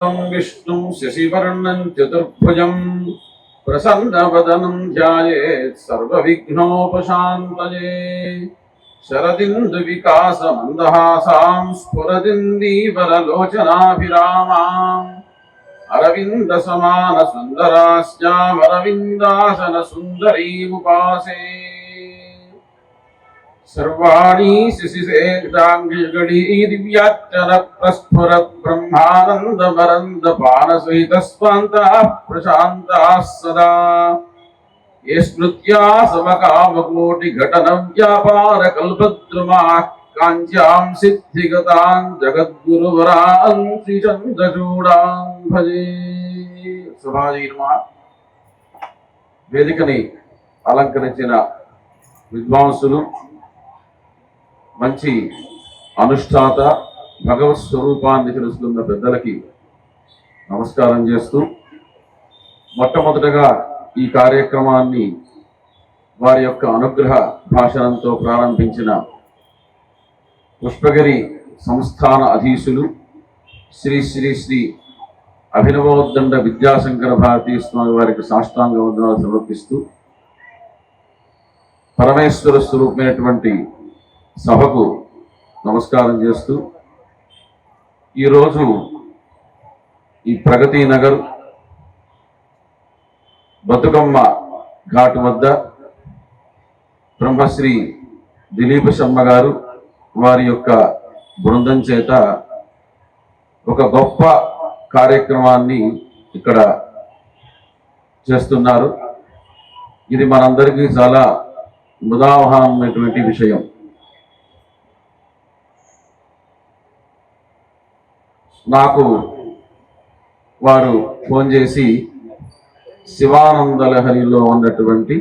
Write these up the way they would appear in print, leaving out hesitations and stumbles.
विष्णुं शशिवर्णं चतुर्भुजं प्रसन्नवदनं ध्यायेत् सर्वविघ्नोपशान्तये शरदिन्दुविकासमन्दहासां स्फुरदिन्दीवरलोचनाभिरामाम् अरविन्दसमानसुन्दरास्यामरविन्दासनसुन्दरीमुपासे सर्वाणी शिशिसेताङ्गिगणी दिव्याच्चरप्रस्फुरत् ब्रह्मानन्दमरन्दपानसहितस्वान्ताः प्रशान्ताः सदा ये स्मृत्या समकामकोटिघटनव्यापारकल्पद्रुमाः काञ्च्यां सिद्धिगतां जगद्गुरुवरां श्रीचन्द्रचूडां भजे। सभाजीर्मा వేదికని అలంకరించిన విద్వాంసులు, మంచి అనుష్ఠాత, భగవత్ స్వరూపాన్ని తెలుసుకున్న పెద్దలకి నమస్కారం చేస్తూ, మొట్టమొదటగా ఈ కార్యక్రమాన్ని వారి యొక్క అనుగ్రహ భాషణంతో ప్రారంభించిన పుష్పగిరి సంస్థాన అధీశులు శ్రీ శ్రీ శ్రీ అభినవోద్దండ విద్యాశంకర భారతీ స్వామి వారికి సాష్టాంగ వందనాలు సమర్పిస్తూ, పరమేశ్వర స్వరూపమైనటువంటి సభకు నమస్కారం చేస్తూ, ఈరోజు ఈ ప్రగతి నగర్ బతుకమ్మ ఘాట్ వద్ద బ్రహ్మశ్రీ దిలీప శర్మ గారు వారి యొక్క బృందం చేత ఒక గొప్ప కార్యక్రమాన్ని ఇక్కడ చేస్తున్నారు. ఇది మనందరికీ చాలా ముదావహమైనటువంటి విషయం. నాకు వారు ఫోన్ చేసి శివానందలహరిలో ఉన్నటువంటి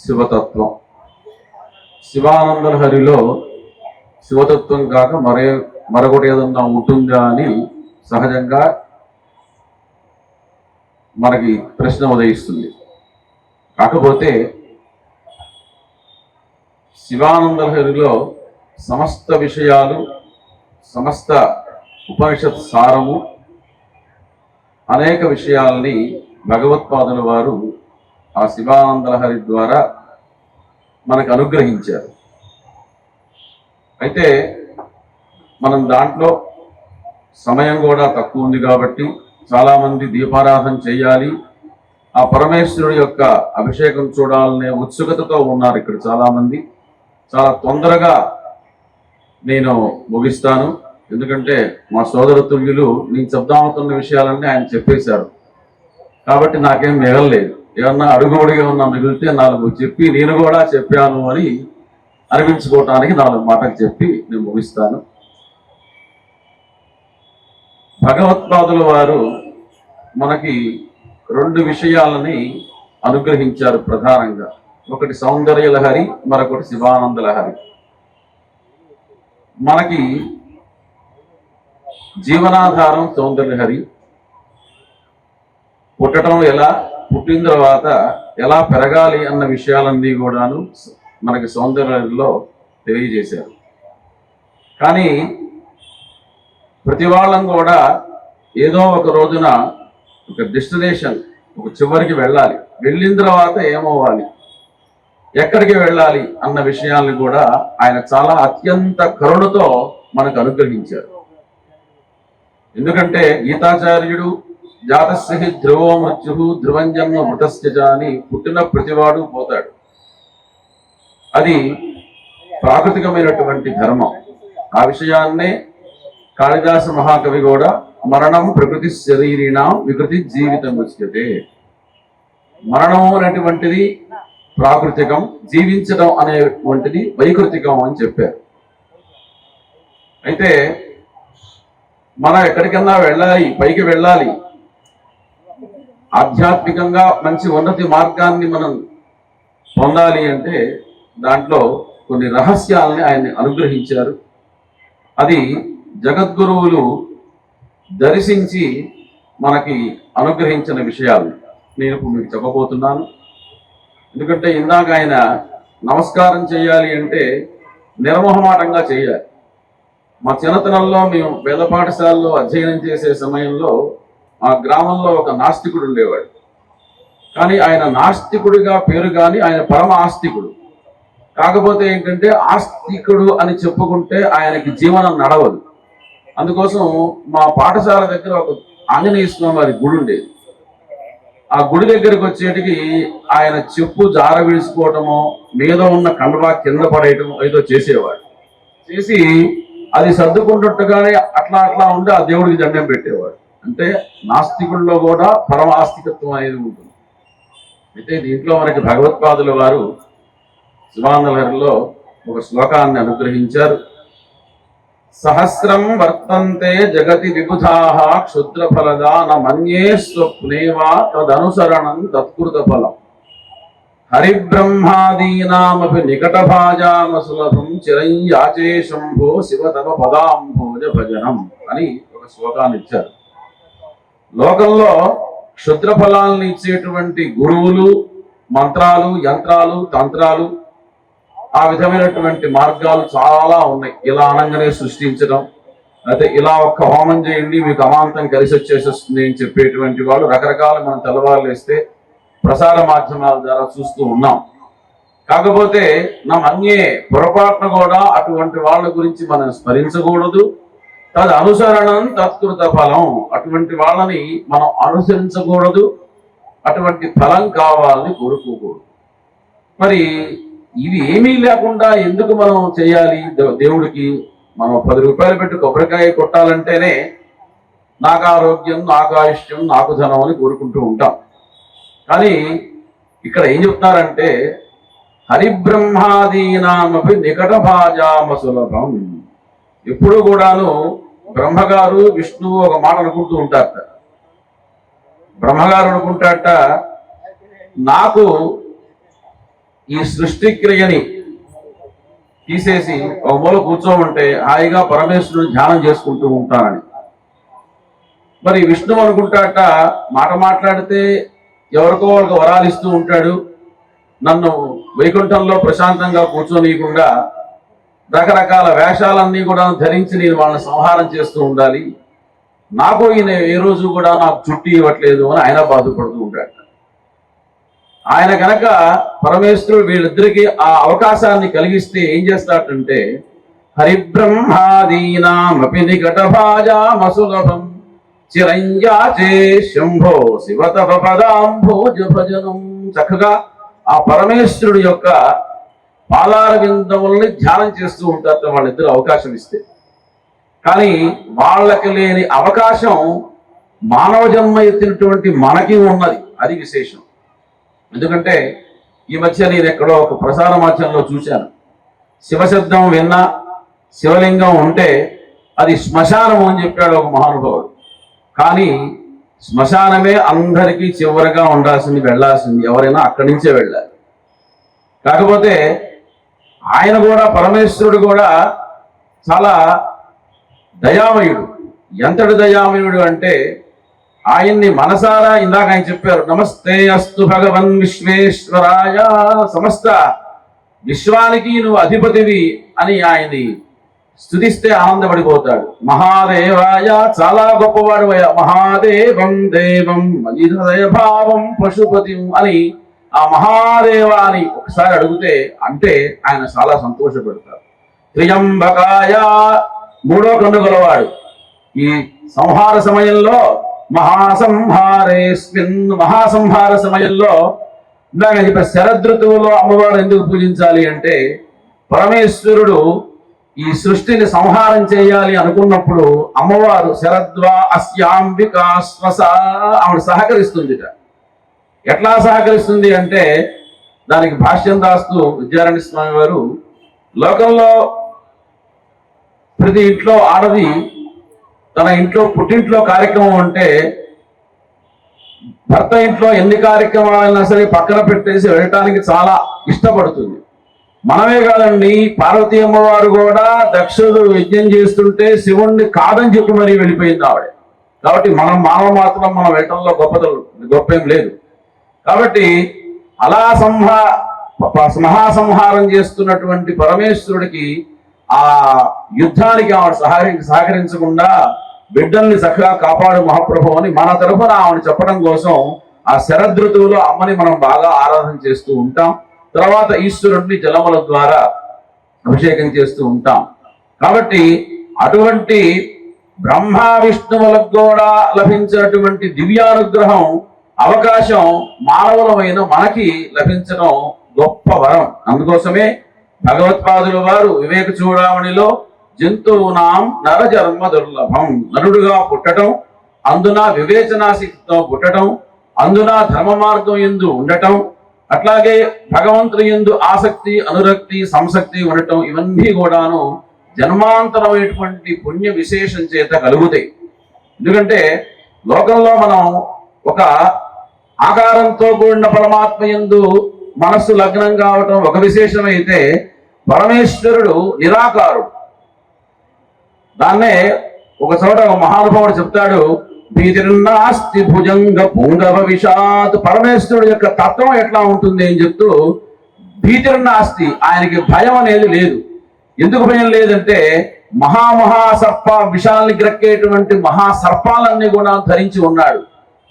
శివతత్వం, శివానందలహరిలో శివతత్వం కాక మరొకటి ఏదన్నా ఉంటుందా అని సహజంగా మనకి ప్రశ్న ఉదయిస్తుంది. కాకపోతే శివానందలహరిలో సమస్త విషయాలు, సమస్త ఉపనిషత్ సారము, అనేక విషయాలని భగవత్పాదుల వారు ఆ శివానందలహరి ద్వారా మనకు అనుగ్రహించారు. అయితే మనం దాంట్లో సమయం కూడా తక్కువ ఉంది కాబట్టి చాలామంది దీపారాధన చేయాలి, ఆ పరమేశ్వరుడు యొక్క అభిషేకం చూడాలనే ఉత్సుకతతో ఉన్నారు ఇక్కడ చాలామంది. చాలా తొందరగా నేను ముగిస్తాను, ఎందుకంటే మా సోదర తుల్యులు నేను చెప్దామనుకున్న విషయాలన్నీ ఆయన చెప్పేశారు. కాబట్టి నాకేం మిగలలేదు. ఏమన్నా అడుగుబడిగా ఉన్నా మిగిలితే 4 చెప్పి నేను కూడా చెప్పాను అని అనిపించుకోవటానికి 4 మాటలు చెప్పి నేను ముగిస్తాను. భగవత్పాదుల వారు మనకి 2 విషయాలని అనుగ్రహించారు ప్రధానంగా. ఒకటి సౌందర్య లహరి, మరొకటి శివానంద లహరి. మనకి జీవనాధారం సౌందర్యలహరి. పుట్టడం ఎలా, పుట్టిన తర్వాత ఎలా పెరగాలి అన్న విషయాలన్నీ కూడాను మనకి సౌందర్యలహరిలో తెలియజేశారు. కానీ ప్రతి వాళ్ళం కూడా ఏదో ఒక రోజున ఒక డెస్టినేషన్, ఒక చివరికి వెళ్ళాలి. వెళ్ళిన తర్వాత ఏమవ్వాలి, ఎక్కడికి వెళ్ళాలి అన్న విషయాన్ని కూడా ఆయన చాలా అత్యంత కరుణతో మనకు అనుగ్రహించారు. ఎందుకంటే గీతాచార్యుడు జాతస్య ధ్రువో మృత్యు ధ్రువం జన్మ మృతస్య అని పుట్టిన ప్రతివాడు పోతాడు. అది ప్రాకృతికమైనటువంటి ధర్మం. ఆ విషయాన్నే కాళిదాస మహాకవి కూడా మరణం ప్రకృతి శరీరీణం వికృతి జీవితం ఉచ్యతే. మరణం అనేటువంటిది ప్రాకృతికం, జీవించడం అనేటువంటిది వైకృతికం అని చెప్పారు. అయితే మనం ఎక్కడికన్నా వెళ్ళాలి, పైకి వెళ్ళాలి, ఆధ్యాత్మికంగా మంచి ఉన్నతి మార్గాన్ని మనం పొందాలి అంటే దాంట్లో కొన్ని రహస్యాలని ఆయన అనుగ్రహించారు. అది జగద్గురువులు దర్శించి మనకి అనుగ్రహించిన విషయాలు నేను ఇప్పుడు మీకు చెప్పబోతున్నాను. ఎందుకంటే ఇందాక ఆయన నమస్కారం చేయాలి అంటే నిర్మోహమాటంగా చేయాలి. మా చిన్నతనంలో మేము వేద పాఠశాలలో అధ్యయనం చేసే సమయంలో ఆ గ్రామంలో ఒక నాస్తికుడు ఉండేవాడు. కానీ ఆయన నాస్తికుడిగా పేరు కానీ ఆయన పరమ ఆస్తికుడు. కాకపోతే ఏంటంటే ఆస్తికుడు అని చెప్పుకుంటే ఆయనకి జీవనం నడవదు. అందుకోసం మా పాఠశాల దగ్గర ఒక ఆంజనేయ స్వామి వారి గుడి ఉండేది. ఆ గుడి దగ్గరికి వచ్చేటికి ఆయన చెప్పు జార విడుచుకోవటమో మీద ఉన్న కండవా కింద పడేయటమో ఏదో చేసేవాడు. చేసి అది సర్దుకుంటున్నట్టుగానే అట్లా అట్లా ఉండి ఆ దేవుడికి దండం పెట్టేవాడు. అంటే నాస్తికుల్లో కూడా పరమ ఆస్తికత్వం అనేది ఉంటుంది. అయితే దీంట్లో మనకి భగవత్పాదుల వారు శివానందలహరిలో ఒక శ్లోకాన్ని అనుగ్రహించారు. సహస్రం వర్తంతే జగతి విబుధాః క్షుద్ర ఫలదా న మన్యే స్వప్నేవా తదనుసరణం తత్కృత ఫలం హరిబ్రహ్మాదీనామపి నికటభాజామ సులభం చిరం యాచే శంభో శివ తవ పదాంభోజ భజనం అని ఒక శ్లోకాన్ని ఇచ్చారు. లోకంలో క్షుద్ర ఫలాలను ఇచ్చేటువంటి గురువులు, మంత్రాలు, యంత్రాలు, తంత్రాలు, ఆ విధమైనటువంటి మార్గాలు చాలా ఉన్నాయి. ఇలా అనగానే సృష్టించడం, అయితే ఇలా ఒక్క హోమం చేయండి మీకు అమాంతం కలిసి వచ్చేసేస్తుంది అని చెప్పేటువంటి వాళ్ళు రకరకాల మనం తెల్లవారులు వేస్తే ప్రసార మాధ్యమాల ద్వారా చూస్తూ ఉన్నాం. కాకపోతే నా అన్యే పొరపాటున కూడా అటువంటి వాళ్ళ గురించి మనం స్మరించకూడదు. తది అనుసరణం తత్కృత ఫలం, అటువంటి వాళ్ళని మనం అనుసరించకూడదు, అటువంటి ఫలం కావాలని కోరుకోకూడదు. మరి ఇవి ఏమీ లేకుండా ఎందుకు మనం చేయాలి? దేవుడికి మనం 10 రూపాయలు పెట్టి కొబ్బరికాయ కొట్టాలంటేనే నాకు ఆరోగ్యం, నాకు ఆయుష్యం, నాకు ధనం అని కోరుకుంటూ ఉంటాం. కానీ ఇక్కడ ఏం చెప్తున్నారంటే హరిబ్రహ్మాదీనామపి నికట భాజామ సులభం. ఎప్పుడు కూడాను బ్రహ్మగారు విష్ణువు ఒక మాట అనుకుంటూ ఉంటారట. బ్రహ్మగారు అనుకుంటారట, నాకు ఈ సృష్టి క్రియని తీసేసి ఒక మూల కూర్చోమంటే హాయిగా పరమేశ్వరుని ధ్యానం చేసుకుంటూ ఉంటానని. మరి విష్ణువు అనుకుంటాట, మాట మాట్లాడితే ఎవరికో వాళ్ళకి వరాలు ఇస్తూ ఉంటాడు, నన్ను వైకుంఠంలో ప్రశాంతంగా కూర్చోనీయకుండా రకరకాల వేషాలన్నీ కూడా ధరించి నేను వాళ్ళని సంహారం చేస్తూ ఉండాలి, నాకు ఈయన ఏ రోజు కూడా నాకు చుట్టి ఇవ్వట్లేదు అని ఆయన బాధపడుతూ ఉంటాడు. ఆయన కనుక పరమేశ్వరుడు వీళ్ళిద్దరికీ ఆ అవకాశాన్ని కలిగిస్తే ఏం చేస్తాడంటే హరిబ్రహ్మాదీనామపి నికట భాజామసులభం చిరంజాచే శంభో శివతప పదాంభోజ భజనం. చక్కగా ఆ పరమేశ్వరుడు యొక్క పాదార విందముల్ని ధ్యానం చేస్తూ ఉంటారు వాళ్ళిద్దరు అవకాశం ఇస్తే. కానీ వాళ్ళకి లేని అవకాశం మానవ జన్మ ఎత్తినటువంటి మనకి ఉన్నది. అది విశేషం. ఎందుకంటే ఈ మధ్య నేను ఎక్కడో ఒక ప్రసార మాధ్యమంలో చూశాను, శివశబ్దం విన్నా, శివలింగం ఉంటే అది శ్మశానము అని చెప్పాడు ఒక మహానుభావుడు. కానీ శ్మశానమే అందరికీ చివరిగా ఉండాల్సింది, వెళ్లాల్సింది ఎవరైనా అక్కడి నుంచే వెళ్ళాలి. కాకపోతే ఆయన కూడా పరమేశ్వరుడు కూడా చాలా దయామయుడు. ఎంతటి దయామయుడు అంటే ఆయన్ని మనసారా ఇందాక ఆయన చెప్పారు, నమస్తే అస్తు భగవన్ విశ్వేశ్వరాయ, సమస్త విశ్వానికి నువ్వు అధిపతివి అని ఆయన్ని స్తుతిస్తే ఆనందపడిపోతాడు. మహాదేవాయ, చాలా గొప్పవాడు అయ్యా, మహాదేవం దేవం మజిదయభావం పశుపతి అని ఆ మహాదేవాని ఒకసారి అడిగితే అంటే ఆయన చాలా సంతోషపడతారు. త్రియంబకాయ, 3వ కన్ను గలవాడు. ఈ సంహార సమయంలో మహాసంహార సమయంలో ఇందాక చెప్పే శరదృతువులో అమ్మవారు ఎందుకు పూజించాలి అంటే పరమేశ్వరుడు ఈ సృష్టిని సంహారం చేయాలి అనుకున్నప్పుడు అమ్మవారు శరద్వా అస్యాంబికా శ్వస ఆవిడ సహకరిస్తుందిట. ఎట్లా సహకరిస్తుంది అంటే దానికి భాష్యం రాస్తూ విద్యారణ్య స్వామి వారు, లోకంలో ప్రతి ఇంట్లో ఆడది తన ఇంట్లో పుట్టింట్లో కార్యక్రమం అంటే భర్త ఇంట్లో ఎన్ని కార్యక్రమాలైనా సరే పక్కన పెట్టేసి వెళ్ళటానికి చాలా ఇష్టపడుతుంది. మనమే కాదండి, పార్వతీ అమ్మవారు కూడా దక్షుడు యజ్ఞం చేస్తుంటే శివుణ్ణి కాదని చెప్పి మరీ వెళ్ళిపోయింది ఆవిడ. కాబట్టి మనం మానవ మాత్రం మనం వెళ్ళటంలో గొప్ప ఏం లేదు. కాబట్టి అలా మహాసంహారం చేస్తున్నటువంటి పరమేశ్వరుడికి ఆ యుద్ధానికి ఆవిడ సహకరించకుండా బిడ్డల్ని చక్కగా కాపాడు మహాప్రభు అని మన తరఫున ఆమెను చెప్పడం కోసం ఆ శరదృతువులో అమ్మని మనం బాగా ఆరాధన చేస్తూ ఉంటాం. తర్వాత ఈశ్వరుణ్ణి జలముల ద్వారా అభిషేకం చేస్తూ ఉంటాం. కాబట్టి అటువంటి బ్రహ్మ విష్ణువులకు కూడా లభించినటువంటి దివ్యానుగ్రహం అవకాశం మానవులమైన మనకి లభించడం గొప్ప వరం. అందుకోసమే భగవత్పాదుల వారు వివేక చూడామణిలో జంతువునాం నరజన్మ దుర్లభం, నరుడుగా పుట్టడం, అందున వివేచనాశక్తితో పుట్టడం, అందున ధర్మ మార్గం యందు ఉండటం, అట్లాగే భగవంతుని యందు ఆసక్తి అనురక్తి సంసక్తి ఉండటం, ఇవన్నీ కూడాను జన్మాంతరమైనటువంటి పుణ్య విశేషం చేత కలుగుతాయి. ఎందుకంటే లోకంలో మనం ఒక ఆకారంతో కూడిన పరమాత్మ యందు మనస్సు లగ్నం కావటం ఒక విశేషమైతే, పరమేశ్వరుడు నిరాకారుడు. దాన్నే ఒక చోట ఒక మహానుభావుడు చెప్తాడు, భీతిర్నాస్తి భుజంగ పుంగవ విషాత్. పరమేశ్వరుడు యొక్క తత్వం ఎట్లా ఉంటుంది అని చెప్తూ, భీతిర్నాస్తి, ఆయనకి భయం అనేది లేదు. ఎందుకు భయం లేదంటే మహాసర్ప విషాల్ని గ్రక్కేటువంటి మహాసర్పాలన్నీ కూడా ధరించి ఉన్నాడు.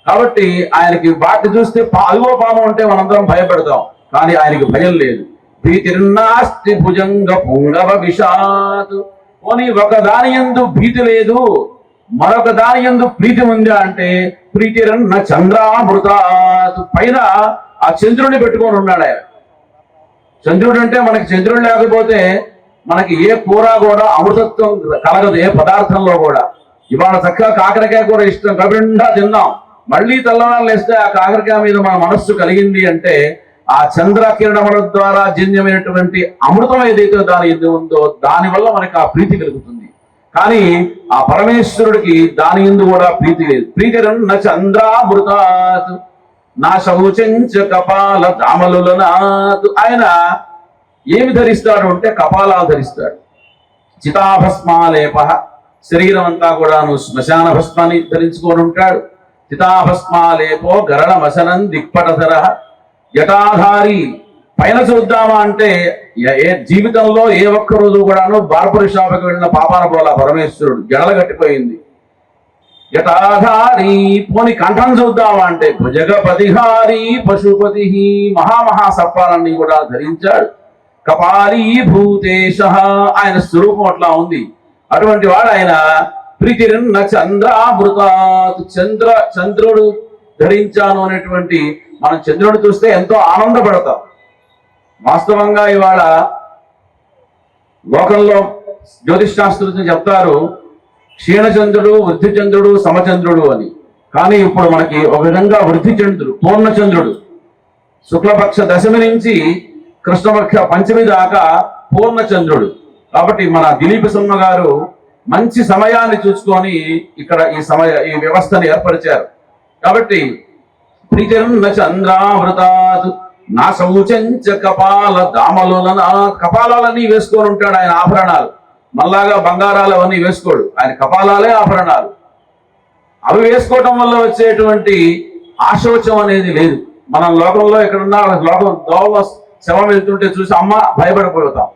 కాబట్టి ఆయనకి వాటి చూస్తే అదిగో పాము అంటే మనందరం భయపడతాం, కానీ ఆయనకి భయం లేదు. భీతిర్నాస్తి భుజంగ పుంగవ విషాత్. పోనీ ఒక దాని యందు భీతి లేదు, మరొక దాని యందు ప్రీతి ఉందా అంటే ప్రీతిరన్న చంద్రామృతాత్. పైన ఆ చంద్రుడిని పెట్టుకొని ఉన్నాడు ఆయన. చంద్రుడు అంటే మనకి చంద్రుడు లేకపోతే మనకి ఏ కూర కూడా అమృతత్వం కలగదు, ఏ పదార్థంలో కూడా. ఇవాళ చక్కగా కాకరకాయ కూర ఇష్టం కబిండా తిన్నాం, మళ్ళీ తెల్లవాళ్ళు వేస్తే ఆ కాకరకాయ మీద మన మనస్సు కలిగింది అంటే ఆ చంద్ర కిరణముల ద్వారా జన్యమైనటువంటి అమృతం ఏదైతే దాని ఎందు ఉందో దానివల్ల మనకి ఆ ప్రీతి కలుగుతుంది. కానీ ఆ పరమేశ్వరుడికి దాని ఎందు కూడా ప్రీతి లేదు. ప్రీతిరన్న చంద్రామృతాత్ నా శౌచంచ కపాల దామలులనాత్. ఆయన ఏమి ధరిస్తాడు అంటే కపాలాలు ధరిస్తాడు. చితాభస్మాలేప, శరీరం అంతా కూడాను శ్మశాన భస్మాన్ని ధరించుకొని ఉంటాడు. చితాభస్మాలేపో గరళ మసనం దిక్పటధర జటాధారి. పైన చూద్దామా అంటే జీవితంలో ఏ ఒక్క రోజు కూడాను బార్బర్ షాప్కి వెళ్ళిన పాపాన పోలా పరమేశ్వరుడు, జడలు కట్టిపోయింది. జటాధారి. పోని కంఠం చూద్దామా అంటే భుజగపతిహారి పశుపతి, మహాసర్పాలన్నీ కూడా ధరించాడు. కపాలీ భూతేశ, ఆయన స్వరూపం అట్లా ఉంది. అటువంటి వాడు ఆయన. ప్రీతిరన్న చంద్రామృతాత్, చంద్రుడు ధరించాను అనేటువంటి, మనం చంద్రుడు చూస్తే ఎంతో ఆనందపడతాం. వాస్తవంగా ఇవాళ లోకంలో జ్యోతిష్ శాస్త్రజ్ఞులు చెప్తారు క్షీణచంద్రుడు, వృద్ధిచంద్రుడు, సమచంద్రుడు అని. కానీ ఇప్పుడు మనకి ఒక విధంగా వృద్ధిచంద్రుడు, పూర్ణచంద్రుడు, శుక్లపక్ష దశమి నుంచి కృష్ణపక్ష పంచమి దాకా పూర్ణచంద్రుడు. కాబట్టి మన దిలీప్ సింహ గారు మంచి సమయాన్ని చూసుకొని ఇక్కడ ఈ వ్యవస్థను ఏర్పరిచారు. కాబట్టి ప్రీతిరన్న చంద్రామృతాత్ నా శౌచంచ కపాల దామలులనా. కపాలాలన్నీ వేసుకొని ఉంటాడు ఆయన, ఆభరణాలు. మళ్ళాగా బంగారాలు అవన్నీ వేసుకోడు, ఆయన కపాలాలే ఆభరణాలు. అవి వేసుకోవటం వల్ల వచ్చేటువంటి ఆశోచం అనేది లేదు. మనం లోకంలో ఎక్కడున్నా లోకం దోవ శవం వెళ్తుంటే చూసి అమ్మ భయపడిపోతాం,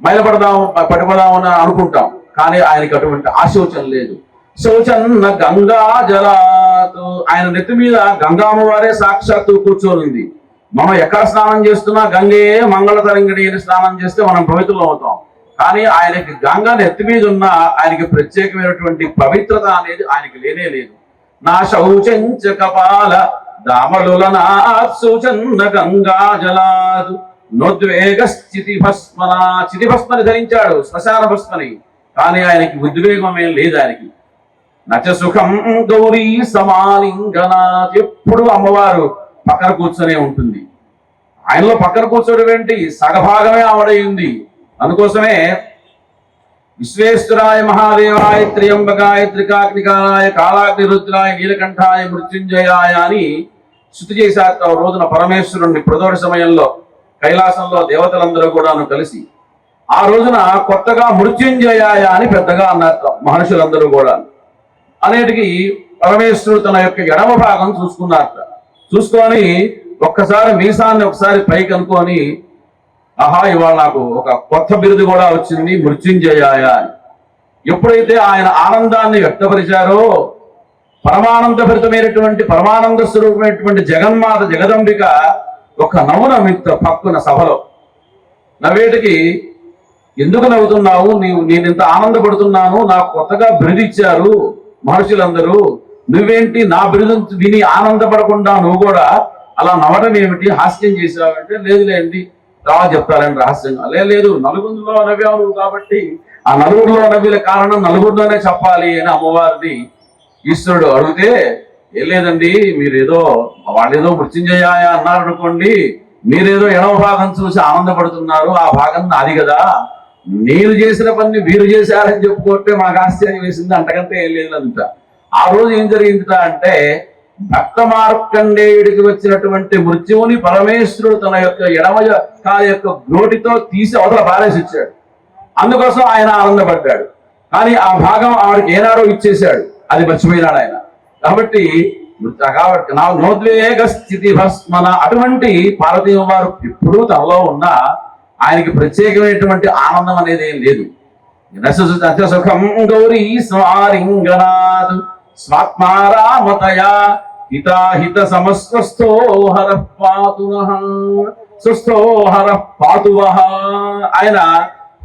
మైలపడదాం పడిపోదామని అనుకుంటాం. కానీ ఆయనకి అటువంటి ఆశోచన లేదు. శౌచన్న గంగా జలాత్, ఆయన నెత్తి మీద గంగామ్మవారే సాక్షాత్తు కూర్చొని ఉంది. మనం ఎక్కడ స్నానం చేస్తున్నా గంగే మంగళతరంగిణి అని స్నానం చేస్తే మనం పవిత్రులు అవుతాం. కానీ ఆయనకి గంగ నెత్తి మీద ఉన్న ఆయనకి ప్రత్యేకమైనటువంటి పవిత్రత అనేది ఆయనకి లేనే లేదు. నా శౌచంచ కపాల దామలులనా శౌచన్న గంగా జలాదు నోద్వేగ స్థితి భస్మన. చితి భస్మని ధరించాడు, శ్మశాన భస్మని. కానీ ఆయనకి ఉద్వేగం ఏం లేదు ఆయనకి. నచ సుఖం గౌరీ సమాలింగనా. ఎప్పుడు అమ్మవారు పక్కన కూర్చొనే ఉంటుంది. ఆయనలో పక్కన కూర్చోడం ఏంటి, సగభాగమే ఆవిడయింది. అందుకోసమే విశ్వేశ్వరాయ మహాదేవాయ త్ర్యంబకాయ త్రికాగ్నికాయ కాళాగ్ని రుద్రాయ నీలకంఠాయ మృత్యుంజయాయ అని శృతి చేశారు. రోజున పరమేశ్వరుణ్ణి ప్రదోష సమయంలో కైలాసంలో దేవతలందరూ కూడాను కలిసి ఆ రోజున కొత్తగా మృత్యుంజయాయ అని పెద్దగా అన్నారు మహర్షులందరూ కూడా. అనేటికి పరమేశ్వరుడు తన యొక్క ఎడమ భాగం చూసుకున్నారట. చూసుకొని ఒక్కసారి మీసాన్ని ఒకసారి పైకి అనుకొని, ఆహా ఇవాళ నాకు ఒక కొత్త బిరుదు కూడా వచ్చింది, మృత్యుంజయాయ అని. ఎప్పుడైతే ఆయన ఆనందాన్ని వ్యక్తపరిచారో పరమానందభరితమైనటువంటి పరమానంద స్వరూపమైనటువంటి జగన్మాత జగదంబిక ఒక నవ్వున మిత్త పక్కున సభలో నవ్వేటికి ఎందుకు నవ్వుతున్నావు, నేను ఇంత ఆనందపడుతున్నాను, నాకు కొత్తగా బిరుదిచ్చారు మహర్షులందరూ, నువ్వేంటి నా బిరుదు విని ఆనందపడకుండా నువ్వు కూడా అలా నవ్వడం ఏమిటి, హాస్యం చేసావంటే లేదులేండి తర్వాత చెప్తారండి రహస్యంగా. లేదు నలుగురిలో నవ్వావు నువ్వు కాబట్టి ఆ నలుగురిలో నవ్వుల కారణం నలుగురిలోనే చెప్పాలి అని అమ్మవారిని ఈశ్వరుడు అడిగితే ఏం లేదండి మీరేదో వాళ్ళేదో మృత్యుంజయ అన్నారు అనుకోండి, మీరేదో ఎడవ భాగం చూసి ఆనందపడుతున్నారు, ఆ భాగం నాది కదా, నేను చేసిన పని మీరు చేశారని చెప్పుకుంటే మాకు ఆశ్చర్యం వేసింది, అంతకంటే ఏం లేదు అంత. ఆ రోజు ఏం జరిగిందిట అంటే భక్త మార్కండేయుడికి వచ్చినటువంటి మృత్యువుని పరమేశ్వరుడు తన యొక్క ఎడమ కాలి యొక్క గ్రోటితో తీసి అవతల పారేసి ఇచ్చాడు. అందుకోసం ఆయన ఆనందపడ్డాడు. కానీ ఆ భాగం ఆవిడకి ఏనాడో ఇచ్చేశాడు, అది మర్చిపోయినాడు ఆయన. కాబట్టి నా నోద్వేగ స్థితి భస్మన అటువంటి పార్వతీయ వారు ఎప్పుడూ తనలో ఉన్న ఆయనకి ప్రత్యేకమైనటువంటి ఆనందం అనేది ఏం లేదు. సుఖం గౌరీ స్వారింగనాథ్ స్వాత్మారామతయా హితాహిత సమస్వస్థోహర పాతువః. ఆయన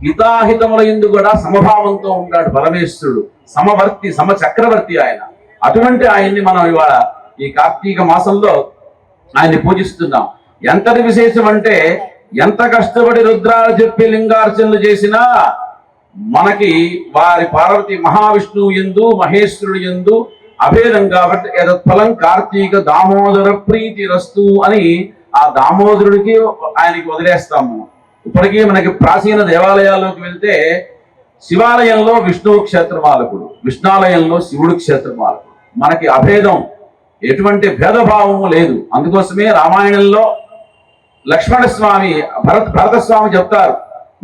హితాహితముల యందు కూడా సమభావంతో ఉంటాడు పరమేశ్వరుడు, సమవర్తి సమచక్రవర్తి ఆయన. అటువంటి ఆయన్ని మనం ఇవాళ ఈ కార్తీక మాసంలో ఆయన్ని పూజిస్తున్నాం. ఎంతటి విశేషం అంటే ఎంత కష్టపడి రుద్రాలు చెప్పి లింగార్చనలు చేసినా మనకి వారి పార్వతి మహావిష్ణువు యందు మహేశ్వరుడు యందు అభేదం కాబట్టి యదత్ఫలం కార్తీక దామోదర ప్రీతి రస్తు అని ఆ దామోదరుడికి ఆయనకి వదిలేస్తాము. ఇప్పటికీ మనకి ప్రాచీన దేవాలయాల్లోకి వెళ్తే శివాలయంలో విష్ణువు క్షేత్రపాలకుడు, విష్ణాలయంలో శివుడు క్షేత్రపాలకుడు. మనకి అభేదం, ఎటువంటి భేదభావము లేదు. అందుకోసమే రామాయణంలో లక్ష్మణస్వామి భరతస్వామి చెప్తారు,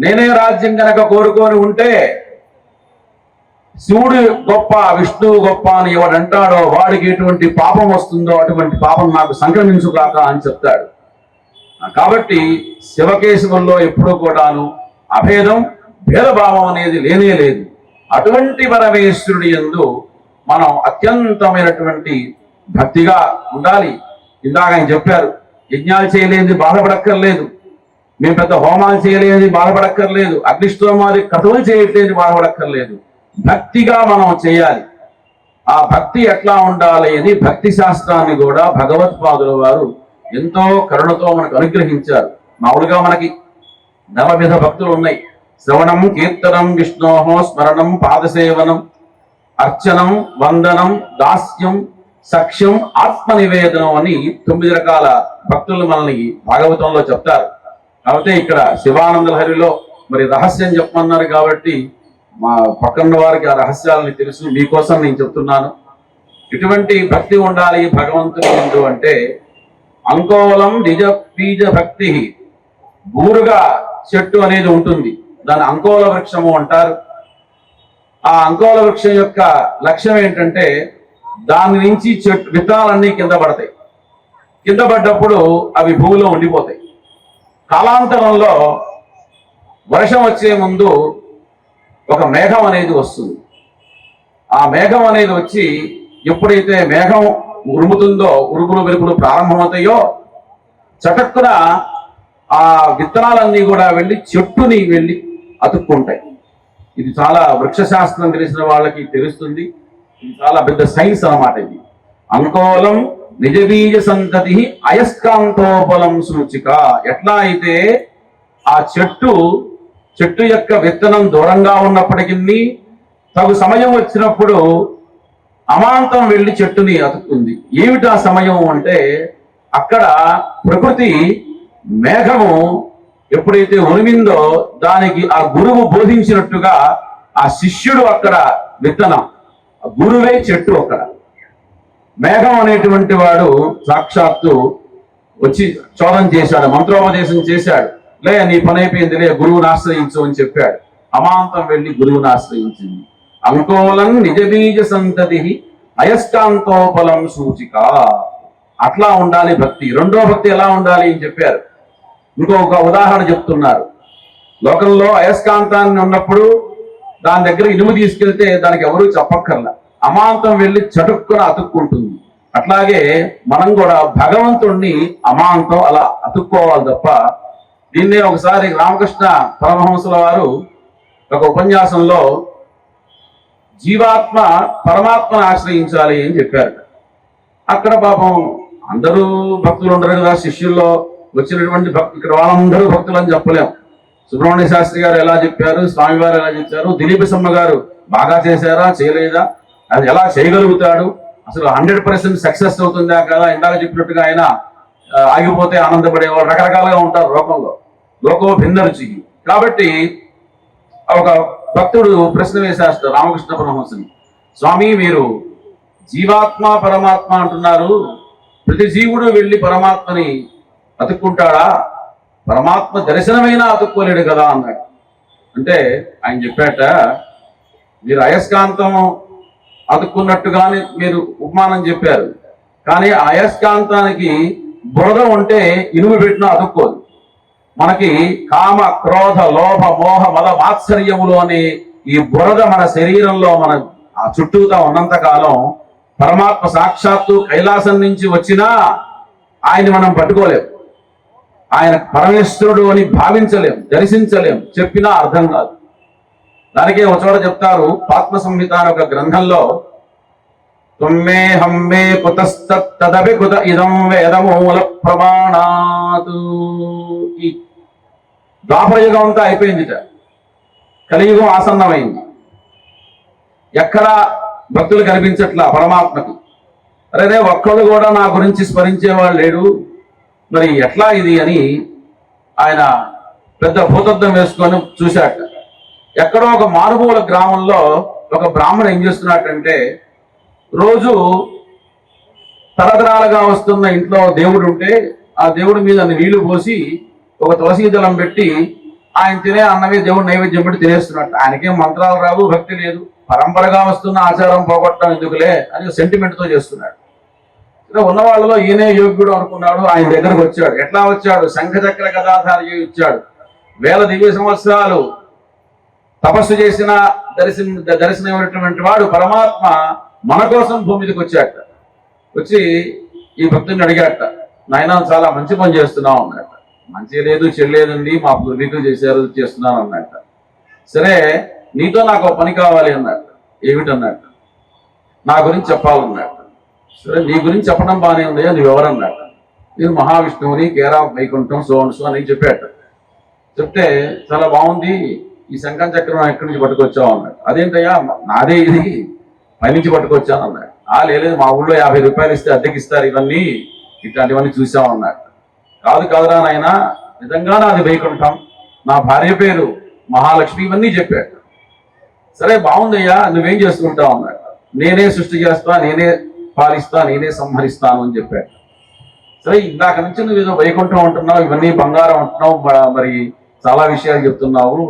నేనే రాజ్యం గనక కోరుకొని ఉంటే శివుడు గొప్ప విష్ణువు గొప్ప అని ఎవడంటాడో వాడికి ఎటువంటి పాపం వస్తుందో అటువంటి పాపం నాకు సంక్రమించుగాక అని చెప్తాడు. కాబట్టి శివకేశవుల్లో ఎప్పుడూ కూడాను అభేదం భేదభావం అనేది లేనే లేదు. అటువంటి పరమేశ్వరుడి యందు మనం అత్యంతమైనటువంటి భక్తిగా ఉండాలి. ఇందాక ఆయన చెప్పారు, యజ్ఞాలు చేయలేని బాధపడక్కర్లేదు, మేము పెద్ద హోమాలు చేయలేని బాధపడక్కర్లేదు, అగ్నిష్టోమాది కథలు చేయట్లేని బాధపడక్కర్లేదు, భక్తిగా మనం చేయాలి. ఆ భక్తి ఎట్లా ఉండాలి అని భక్తి శాస్త్రాన్ని కూడా భగవత్పాదుల వారు ఎంతో కరుణతో మనకు అనుగ్రహించారు. మామూలుగా మనకి నవవిధ భక్తులు ఉన్నాయి. శ్రవణం, కీర్తనం, విష్ణోహో స్మరణం, పాదసేవనం, అర్చనం, వందనం, దాస్యం, సఖ్యం, ఆత్మ నివేదనం అని 9 రకాల భక్తులు మనల్ని భాగవతంలో చెప్తారు. కాబట్టి ఇక్కడ శివానంద లహరిలో మరి రహస్యం చెప్పమన్నారు కాబట్టి మా పక్కన వారికి ఆ రహస్యాలని తెలుసు, మీకోసం నేను చెప్తున్నాను. ఇటువంటి భక్తి ఉండాలి భగవంతుని ఎందు అంటే అంకోలం నిజ బీజ భక్తి. బూరుగా చెట్టు అనేది ఉంటుంది, దాన్ని అంకోల వృక్షము అంటారు. ఆ అంకోల వృక్షం యొక్క లక్ష్యం ఏంటంటే దాని నుంచి చెట్టు విత్తనాలన్నీ కింద పడతాయి. కింద పడ్డప్పుడు అవి భూమిలో ఉండిపోతాయి. కాలాంతరంలో వర్షం వచ్చే ముందు ఒక మేఘం అనేది వస్తుంది. ఆ మేఘం అనేది వచ్చి ఎప్పుడైతే మేఘం ఉరుముతుందో, ఉరుములు వెలుపులు ప్రారంభమవుతాయో చటక్కున ఆ విత్తనాలన్నీ కూడా వెళ్ళి చెట్టుని వెళ్ళి అతుక్కుంటాయి. ఇది చాలా వృక్షశాస్త్రం తెలిసిన వాళ్ళకి తెలుస్తుంది. ఇది చాలా పెద్ద సైన్స్ అన్నమాట. ఇది అంకోలం నిజబీజ సంతతి అయస్కాంతోపలం సూచిక. ఎట్లా అయితే ఆ చెట్టు యొక్క విత్తనం దూరంగా ఉన్నప్పటికీ తగు సమయం వచ్చినప్పుడు అమాంతం వెళ్ళి చెట్టుని అతుక్కుంది. ఏమిటి ఆ సమయం అంటే అక్కడ ప్రకృతి మేఘము ఎప్పుడైతే ఉరిమిందో దానికి ఆ గురువు బోధించినట్టుగా ఆ శిష్యుడు అక్కడ విత్తనం, గురువే చెట్టు. అక్కడ మేఘం అనేటువంటి వాడు సాక్షాత్తు వచ్చి చోదం చేశాడు, మంత్రోపదేశం చేశాడు. లే నీ పని అయిపోయింది, లే గురువుని ఆశ్రయించు అని చెప్పాడు. అమాంతం వెళ్ళి గురువుని ఆశ్రయించింది. అంకోలం నిజబీజ సంతతి అయస్కాంతోపలం సూచిక. అట్లా ఉండాలి భక్తి. రెండో భక్తి ఎలా ఉండాలి అని చెప్పారు. ఇంకొక ఉదాహరణ చెప్తున్నారు. లోకంలో అయస్కాంతాన్ని ఉన్నప్పుడు దాని దగ్గర ఇనుము తీసుకెళ్తే దానికి ఎవరూ చెప్పక్కర్లా, అమాంతం వెళ్ళి చటుక్కున అతుక్కుంటుంది. అట్లాగే మనం కూడా భగవంతుణ్ణి అమాంతం అలా అతుక్కోవాలి తప్ప. దీన్నే ఒకసారి రామకృష్ణ పరమహంసుల వారు ఒక ఉపన్యాసంలో జీవాత్మ పరమాత్మను ఆశ్రయించాలి అని చెప్పారు. అక్కడ పాపం అందరూ భక్తులు ఉండరు కదా, శిష్యుల్లో వచ్చినటువంటి ఇక్కడ వాళ్ళందరూ భక్తులు అని చెప్పలేం. సుబ్రహ్మణ్య శాస్త్రి గారు ఎలా చెప్పారు, స్వామివారు ఎలా చెప్పారు, దిలీప సమ్మ గారు బాగా చేశారా చేయలేదా, అది ఎలా చేయగలుగుతాడు, అసలు 100% సక్సెస్ అవుతుందా కదా, ఇందాక చెప్పినట్టుగా ఆయన ఆగిపోతే ఆనందపడేవాళ్ళు రకరకాలుగా ఉంటారు లోకంలో, లోకో భిన్న రుచి. కాబట్టి ఒక భక్తుడు ప్రశ్న వేసేస్తారు రామకృష్ణ పరమహంసని, స్వామి మీరు జీవాత్మ పరమాత్మ అంటున్నారు, ప్రతి జీవుడు వెళ్ళి పరమాత్మని అతుక్కుంటాడా, పరమాత్మ దర్శనమైనా అతుక్కోలేడు కదా అన్నాడు. అంటే ఆయన చెప్పాట, మీరు అయస్కాంతం అతుక్కున్నట్టుగానే మీరు ఉపమానం చెప్పారు, కానీ అయస్కాంతానికి బురద ఉంటే ఇనుము పెట్టినా అతుక్కోదు. మనకి కామ క్రోధ లోభ మోహ మద మాత్సర్యములు అనే ఈ బురద మన శరీరంలో మన ఆ చుట్టూతా ఉన్నంత కాలం పరమాత్మ సాక్షాత్తు కైలాసం నుంచి వచ్చినా ఆయన్ని మనం పట్టుకోలేం, ఆయన పరమేశ్వరుడు అని భావించలేం, దర్శించలేం, చెప్పినా అర్థం కాదు. దానికే ఒక చోట చెప్తారు ఆత్మ సంహిత అనే ఒక గ్రంథంలో, తుమ్మే హమ్మే కుతస్తదపి కుత ఇదం వేదమూల ప్రమాణాతు. ఈ ద్వాపరయుగం అంతా అయిపోయిందిట, కలియుగం ఆసన్నమైంది, ఎక్కడా భక్తులు కనిపించట్లా పరమాత్మకి. అరే ఒక్కళ్ళు కూడా నా గురించి స్మరించేవాళ్ళు లేడు, మరి ఎట్లా ఇది అని ఆయన పెద్ద భూతద్దం వేసుకొని చూశాట. ఎక్కడో ఒక మారుమూల గ్రామంలో ఒక బ్రాహ్మణుడు ఏం చేస్తున్నట్టంటే, రోజు తరతరాలుగా వస్తున్న ఇంట్లో దేవుడు ఉంటే ఆ దేవుడి మీద నీళ్లు పోసి ఒక తులసీ దళం పెట్టి ఆయన తినే అన్నమే దేవుడు నైవేద్యం పెట్టి తినేస్తున్నట్టు. ఆయనకేం మంత్రాలు రావు, భక్తి లేదు, పరంపరగా వస్తున్న ఆచారం పోగొట్టడం ఎందుకులే అని సెంటిమెంట్తో చేస్తున్నాడు. ఉన్న వాళ్ళలో ఈయనే యోగ్యుడు అనుకున్నాడు. ఆయన దగ్గరకు వచ్చాడు. ఎట్లా వచ్చాడు? శంఖచక్ర గదాధారి ఇచ్చాడు. వేల దివ్య సంవత్సరాలు తపస్సు చేసిన దర్శనమైనటువంటి వాడు పరమాత్మ మన కోసం భూమి మీదకి వచ్చాట. వచ్చి ఈ భక్తుని అడిగాట, నాయన చాలా మంచి పని చేస్తున్నావు అన్నట్ట. మంచి లేదు చెల్లేదండి, మా పూర్వీకులు చేశారు చేస్తున్నాను అన్నట్ట. సరే నీతో నాకు ఒక పని కావాలి అన్నట్టు. ఏమిటన్నట్టు? నా గురించి చెప్పాలన్నట్టు. సరే నీ గురించి చెప్పడం బాగానే ఉంది, నువ్వు ఎవరన్నట్ట. నేను మహావిష్ణువుని, కేరా వైకుంఠం సో అని చెప్పాట. చెప్తే చాలా బాగుంది, ఈ శంఖం చక్రం ఎక్కడి నుంచి పట్టుకొచ్చావు అన్నాడు. అదేంటయ్యా నాదే ఇది, పైనుంచి పట్టుకొచ్చాను అన్నాడు. లేదు మా ఊళ్ళో 50 రూపాయలు ఇస్తే అద్దెకిస్తారు ఇవన్నీ, ఇట్లాంటివన్నీ చూసాం అన్నాడు. కాదురా నాయన, నిజంగా నాది వైకుంఠం, నా భార్య పేరు మహాలక్ష్మి, ఇవన్నీ చెప్పాడు. సరే బాగుందయ్యా, నువ్వేం చేసుకుంటావు అన్నాడు. నేనే సృష్టి చేస్తా, నేనే పాలిస్తా, నేనే సంహరిస్తాను అని చెప్పాడు. సరే ఇందాక నుంచి నువ్వు ఏదో వైకుంఠం అంటున్నావు, ఇవన్నీ బంగారం అంటున్నావు, మరి చాలా విషయాలు చెప్తున్నావు,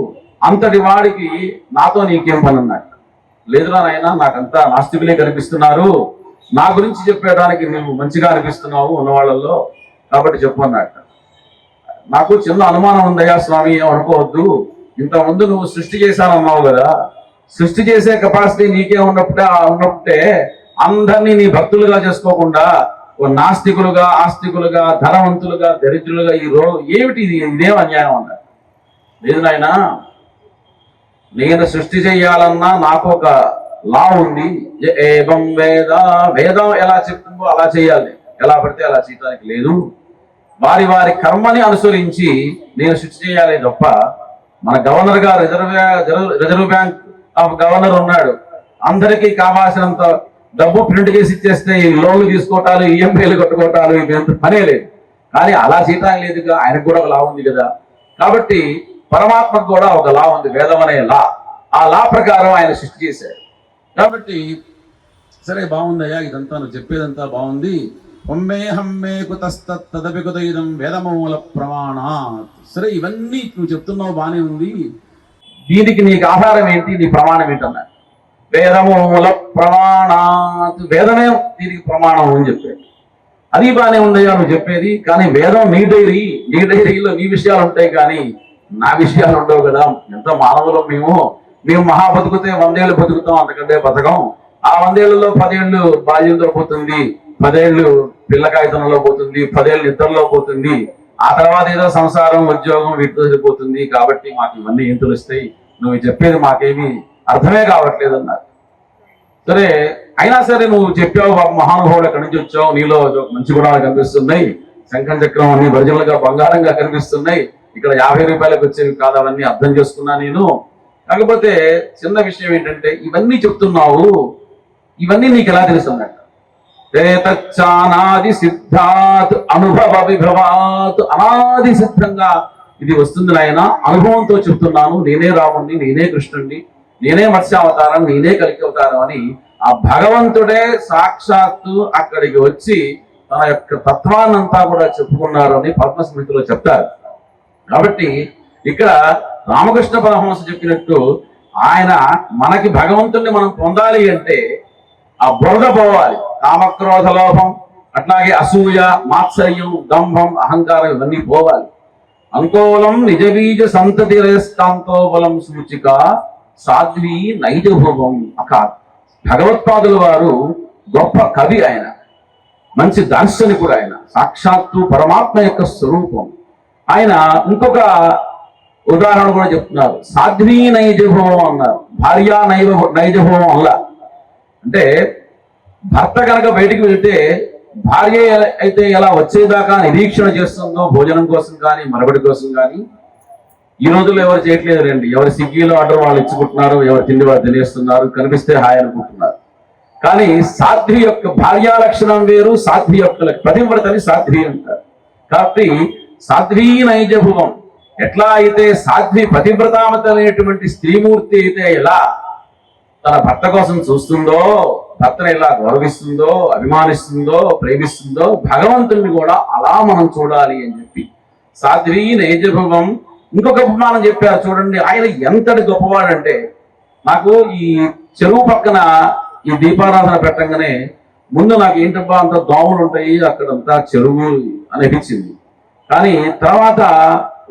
అంతటి వాడికి నాతో నీకేం పని అన్నాడు. లేదురా నాయన, నాకంతా నాస్తికులే కనిపిస్తున్నారు, నా గురించి చెప్పేయడానికి నువ్వు మంచిగా అనిపిస్తున్నావు ఉన్నవాళ్ళల్లో, కాబట్టి చెప్పు అన్నట్టు. నాకు చిన్న అనుమానం ఉందయ్యా స్వామి, ఏమనుకోవద్దు, ఇంతకుముందు నువ్వు సృష్టి చేశానన్నావు కదా, సృష్టి చేసే కెపాసిటీ నీకే ఉన్నప్పుడే అందరినీ నీ భక్తులుగా చేసుకోకుండా నాస్తికులుగా, ఆస్తికులుగా, ధనవంతులుగా, దరిద్రులుగా ఏమిటి ఇది, ఇదేం అన్యాయం అన్నారు. లేదు నాయన, నేను సృష్టి చేయాలన్నా నాకు ఒక లా ఉంది. ఏవం వేద, వేదం ఎలా చెప్తుందో అలా చేయాలి, ఎలా పడితే అలా చేయడానికి లేదు. వారి వారి కర్మని అనుసరించి నేను సృష్టి చేయాలి తప్ప, మన గవర్నర్ గారు రిజర్వ్ బ్యాంక్ ఆఫ్ గవర్నర్ ఉన్నాడు, అందరికీ కావాల్సినంత డబ్బు ప్రింట్ చేసి ఇచ్చేస్తే ఈ లోన్లు తీసుకోవటాలు, ఈఎంఐలు కట్టుకోవటాలు, ఇవి పనే లేదు. కానీ అలా చేయటానికి లేదుగా, ఆయనకు కూడా ఒక లా ఉంది కదా. కాబట్టి పరమాత్మకు కూడా ఒక లా ఉంది, వేదం అనే లా. ఆ లా ప్రకారం ఆయన సృష్టి చేశాడు. కాబట్టి సరే బాగుందయ్యా, ఇదంతా నువ్వు చెప్పేదంతా బాగుంది. హమ్మే హమ్మే కుతస్తదపి కుత ఇదం వేదమూల ప్రమాణాత్. సరే ఇవన్నీ నువ్వు చెప్తున్నావు బానే ఉంది, దీనికి నీకు ఆధారం ఏంటి, నీ ప్రమాణం ఏంటన్నా. వేదమూల ప్రమాణాత్, వేదమే దీనికి ప్రమాణం అని చెప్పాడు. అది బానే ఉందయ్యా నువ్వు చెప్పేది, కానీ వేదం నీ డైరీలో నీ విషయాలు ఉంటాయి, కానీ నా విషయాలు ఉండవు కదా. ఎంత మానవులం మేము, మేము మహా బతుకుతే 100 ఏళ్ళు బతుకుతాం, అంతకంటే బతకం. ఆ 100 ఏళ్లలో 10 ఏళ్ళు బాల్యంతో పోతుంది, 10 ఏళ్ళు పిల్లకాయతనంలో పోతుంది, 10 ఏళ్ళు నిద్రలో పోతుంది. ఆ తర్వాత ఏదో సంసారం ఉద్యోగం వీటితో సరిపోతుంది. కాబట్టి మాకు ఇవన్నీ ఏం తెలుస్తాయి, నువ్వు చెప్పేది మాకేమీ అర్థమే కావట్లేదు అన్నారు. సరే, అయినా సరే నువ్వు చెప్పావు మహానుభావుడు ఎక్కడి నుంచి వచ్చావు, నీలో మంచి గుణాలు కనిపిస్తున్నాయి, శంఖం చక్రం అన్ని ఒరిజినల్ గా బంగారంగా కనిపిస్తున్నాయి, ఇక్కడ 50 రూపాయలకు వచ్చేవి కాదు, అవన్నీ అర్థం చేసుకున్నా నేను. కాకపోతే చిన్న విషయం ఏంటంటే ఇవన్నీ చెప్తున్నావు, ఇవన్నీ నీకు ఎలా తెలుస్తున్నట్టు? తేతచ్చానాది సిద్ధాత్ అనుభవ విభవాత్, అనాది సిద్ధంగా ఇది వస్తుంది నాయన, అనుభవంతో చెప్తున్నాను. నేనే రాముణ్ణి, నేనే కృష్ణుణ్ణి, నేనే మత్స్యావతారం, నేనే కలికి అవతారం అని ఆ భగవంతుడే సాక్షాత్తు అక్కడికి వచ్చి తన యొక్క తత్వాన్నంతా కూడా చెప్పుకున్నారు అని పద్మస్మృతిలో చెప్తారు. కాబట్టి ఇక్కడ రామకృష్ణ పరమహంస చెప్పినట్టు ఆయన మనకి భగవంతుణ్ణి మనం పొందాలి అంటే ఆ బురద పోవాలి, కామక్రోధ లోభం, అట్లాగే అసూయ, మాత్సర్యం, దంభం, అహంకారం ఇవన్నీ పోవాలి. అంకోలం నిజబీజ సంతతి రేస్తాంతో బలం సూచిక సాధ్వి నైజభువం అక. భగవత్పాదుల వారు గొప్ప కవి, ఆయన మంచి దార్శనికుడు, ఆయన సాక్షాత్తు పరమాత్మ యొక్క స్వరూపం. ఆయన ఇంకొక ఉదాహరణ కూడా చెప్తున్నారు, సాధ్వీ నైజభవం అన్నారు, భార్యా నైజభవం అలా. అంటే భర్త కనుక బయటికి వెళ్తే భార్య అయితే ఎలా వచ్చేదాకా నిరీక్షణ చేస్తుందో భోజనం కోసం కానీ మరొకటి కోసం కానీ, ఈ రోజుల్లో ఎవరు చేయట్లేదు రండి. ఎవరు స్విగ్గీలో ఆర్డర్ వాళ్ళు ఇచ్చుకుంటున్నారు, ఎవరు తిండి వాళ్ళు తినేస్తున్నారు, కనిపిస్తే హాయ్ అనుకుంటున్నారు. కానీ సాధ్వి యొక్క భార్యా లక్షణం వేరు, సాధ్వి యొక్క పతివ్రతని సాధ్వి అంటారు. కాబట్టి సాధ్వీ నైజభువం, ఎట్లా అయితే సాధ్వి పతివ్రతామత అనేటువంటి స్త్రీమూర్తి అయితే ఎలా తన భర్త కోసం చూస్తుందో, భర్తను ఎలా గౌరవిస్తుందో, అభిమానిస్తుందో, ప్రేమిస్తుందో, భగవంతుని కూడా అలా మనం చూడాలి అని చెప్పి సాధ్వీ నైజభవం. ఇంకొక ఉపమానం చెప్పారు చూడండి, ఆయన ఎంతటి గొప్పవాడంటే, నాకు ఈ చెరువు పక్కన ఈ దీపారాధన పెట్టంగానే ముందు నాకు ఏంటబ్బా అంత దోమలు ఉంటాయి అక్కడంతా చెరువు అనిపించింది. కానీ తర్వాత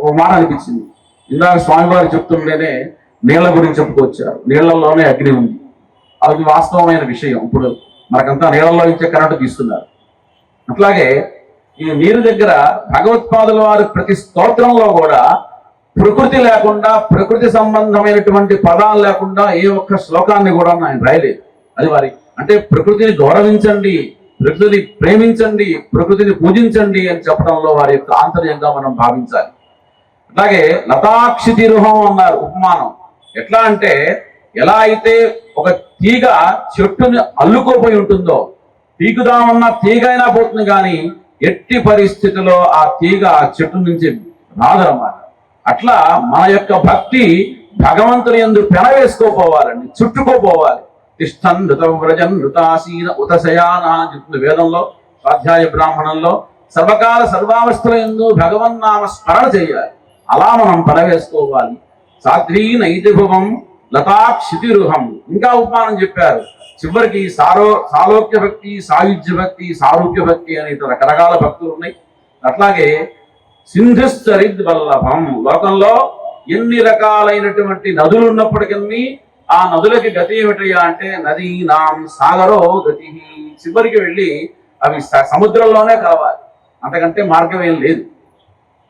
ఓ మాట అనిపించింది, ఇందాక స్వామివారు చెప్తుంటేనే నీళ్ల గురించి చెప్పుకొచ్చారు, నీళ్లలోనే అగ్ని ఉంది. అది వాస్తవమైన విషయం. ఇప్పుడు మనకంతా నీళ్లలో ఇచ్చే కరెంటు తీస్తున్నారు. అట్లాగే ఈ నీరు దగ్గర భగవత్పాదుల వారి ప్రతి స్తోత్రంలో కూడా ప్రకృతి లేకుండా, ప్రకృతి సంబంధమైనటువంటి పదాలు లేకుండా ఏ ఒక్క శ్లోకాన్ని కూడా ఆయన రాయలేదు. అది వారి అంటే ప్రకృతిని గౌరవించండి, ప్రకృతిని ప్రేమించండి, ప్రకృతిని పూజించండి అని చెప్పడంలో వారి యొక్క ఆంతర్యంగా మనం భావించాలి. అట్లాగే లతాక్షితిరుహం అన్నారు ఉపమానం. ఎట్లా అంటే ఎలా అయితే ఒక తీగ చెట్టుని అల్లుకోపోయి ఉంటుందో, తీగుదామన్న తీగ అయినా పోతుంది కానీ ఎట్టి పరిస్థితిలో ఆ తీగ ఆ చెట్టు నుంచి రాదన్నమాట. అట్లా మన యొక్క భక్తి భగవంతుని యందు పెనవేసుకోపోవాలండి, చుట్టుకోపోవాలి. తిష్టన్ ఋతం వ్రజన్ ఋతాసీన ఉతశయాన చెప్తుంది వేదంలో, స్వాధ్యాయ బ్రాహ్మణంలో. సర్వకాల సర్వావస్థల యందు భగవన్నామ స్మరణ చేయాలి, అలా మనం పెనవేసుకోవాలి. సాధ్వీ నైజభువం లతాక్షితిరుహం. ఇంకా ఉపమానం చెప్పారు చివరికి, సాలోక్య భక్తి, సాయుధ్య భక్తి, సారూప్య భక్తి అనే రకరకాల భక్తులు ఉన్నాయి. అట్లాగే సింధుశ్చరిద్ వల్లభం, లోకంలో ఎన్ని రకాలైనటువంటి నదులు ఉన్నప్పటికీ ఆ నదులకి గతి ఏమిటయ్యా అంటే నదీ నాం సాగరో గతి. చివరికి వెళ్ళి అవి సముద్రంలోనే కావాలి, అంతకంటే మార్గం ఏం లేదు.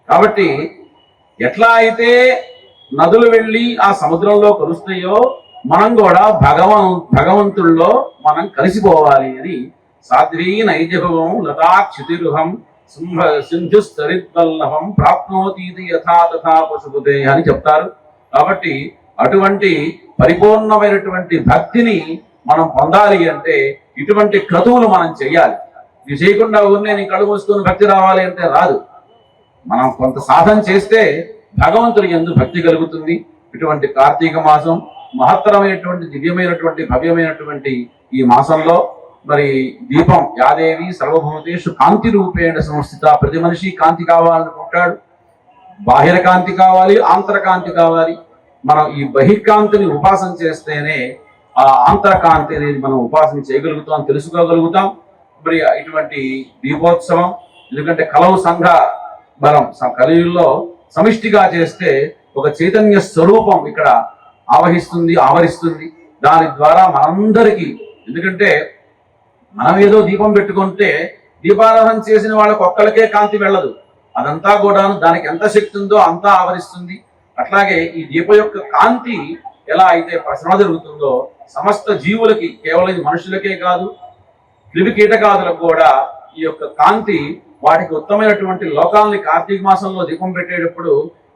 కాబట్టి ఎట్లా అయితే నదులు వెళ్ళి ఆ సముద్రంలో కలుస్తాయో మనం కూడా భగవంతుల్లో మనం కలిసిపోవాలి అని సాధ్వీ నైజభవం లతాక్షితిరుహం సింధుస్తరిద్వల్లభం ప్రాప్నోతీతి యథా తథా పశుపతే అని చెప్తారు. కాబట్టి అటువంటి పరిపూర్ణమైనటువంటి భక్తిని మనం పొందాలి అంటే ఇటువంటి క్రతువులు మనం చెయ్యాలి. ఇది చేయకుండా ఊరినే నీ కళ్ళు మూసుకొని భక్తి రావాలి అంటే రాదు. మనం కొంత సాధన చేస్తే భగవంతుడి యందు భక్తి కలుగుతుంది. ఇటువంటి కార్తీక మాసం మహత్తరమైనటువంటి దివ్యమైనటువంటి భవ్యమైనటువంటి ఈ మాసంలో మరి దీపం యాదేవి సర్వభూతేషు కాంతి రూపేణ సంస్థిత. ప్రతి మనిషి కాంతి కావాలనుకుంటాడు, బాహిర కాంతి కావాలి, ఆంతరకాంతి కావాలి. మనం ఈ బహిర్కాంతిని ఉపాసన చేస్తేనే ఆ ఆంతరకాంతి అనేది మనం ఉపాసన చేయగలుగుతాం, తెలుసుకోగలుగుతాం. మరి ఇటువంటి దీపోత్సవం, ఎందుకంటే కలవు సంఘ బలం కలియుల్లో సమిష్టిగా చేస్తే ఒక చైతన్య స్వరూపం ఇక్కడ ఆవరిస్తుంది. దాని ద్వారా మనందరికీ, ఎందుకంటే మనం ఏదో దీపం పెట్టుకుంటే దీపారాధన చేసిన వాళ్ళకి ఒక్కరికే కాంతి వెళ్ళదు, అదంతా కూడా దానికి ఎంత శక్తి ఉందో అంతా ఆవరిస్తుంది. అట్లాగే ఈ దీపం యొక్క కాంతి ఎలా అయితే ప్రసరణ జరుగుతుందో సమస్త జీవులకి, కేవలం మనుషులకే కాదు క్రిమి కీటకాదులకు కూడా ఈ యొక్క కాంతి వాటికి ఉత్తమైనటువంటి లోకాలని కార్తీక మాసంలో దీపం పెట్టేటప్పుడు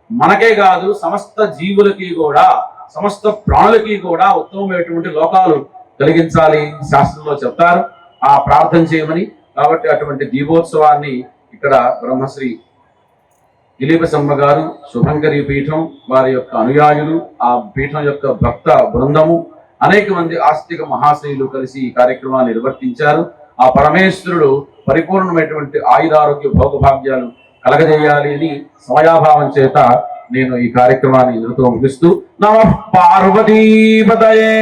మనకే కాదు సమస్త జీవులకి కూడా, సమస్త ప్రాణులకి కూడా ఉత్తమమైనటువంటి లోకాలు కలిగించాలి శాస్త్రంలో చెప్తారు. ఆ ప్రార్థన చేయమని. కాబట్టి అటువంటి దీపోత్సవాన్ని ఇక్కడ బ్రహ్మశ్రీ దిలీపసమ్మ గారు, శుభంకరి పీఠం వారి యొక్క అనుయాయులు, ఆ పీఠం యొక్క భక్త బృందము, అనేక మంది ఆస్తిక మహాశయులు కలిసి ఈ కార్యక్రమాన్ని నిర్వర్తించారు. ఆ పరమేశ్వరుడు పరిపూర్ణమైనటువంటి ఆయురారోగ్య భోగభాగ్యాలు కలగజేయాలి అని సమయాభావం చేత నేను ఈ కార్యక్రమాన్ని ఇందుతో ముగిస్తూ నమః పార్వతీపతయే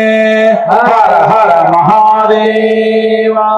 హర హర మహాదేవా.